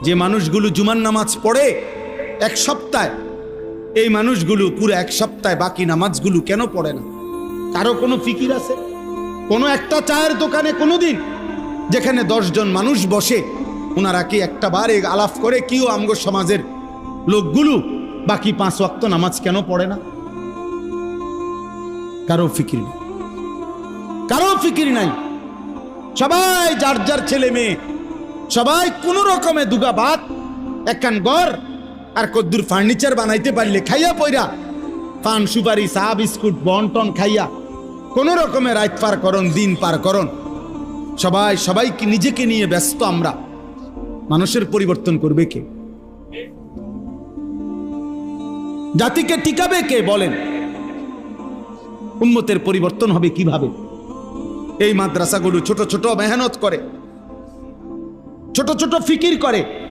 যে মানুষগুলো জুমার নামাজ পড়ে এক সপ্তাহে, এই মানুষগুলো পুরো এক সপ্তাহে বাকি নামাজগুলো কেন পড়ে না? কারো কোনো ফিকির আছে? কোনো একটা চায়ের দোকানে কোনোদিন যেখানে 10 জন মানুষ বসে, ওনারা কি একটা বার আলাপ করে কিও আমগো সমাজের লোকগুলো বাকি 5 ওয়াক্ত নামাজ কেন পড়ে না? কারো ফিকির নেই, কারো ফিকির নাই। সবাই যার যার ছেলে মেয়ে, সবাই কোন রকমে দুগা ভাত, একখান ঘর আর কদ্দুর ফার্নিচার বানাইতে পারলে খাইয়া পয়রা পান সুপারি চা বিস্কুট বন্টন খাইয়া কোন রকমে রাত পার করন, দিন পার করন। সবাই সবাইকে নিজেকে নিয়ে ব্যস্ত। আমরা মানুষের পরিবর্তন করবে কে? জাতিকে টিকাবে কে? বলেন। উম্মতের পরিবর্তন হবে কিভাবে? এই মাদ্রাসাগুলো ছোট ছোট মেহনত করে, ছোট ছোট ফিকির করে,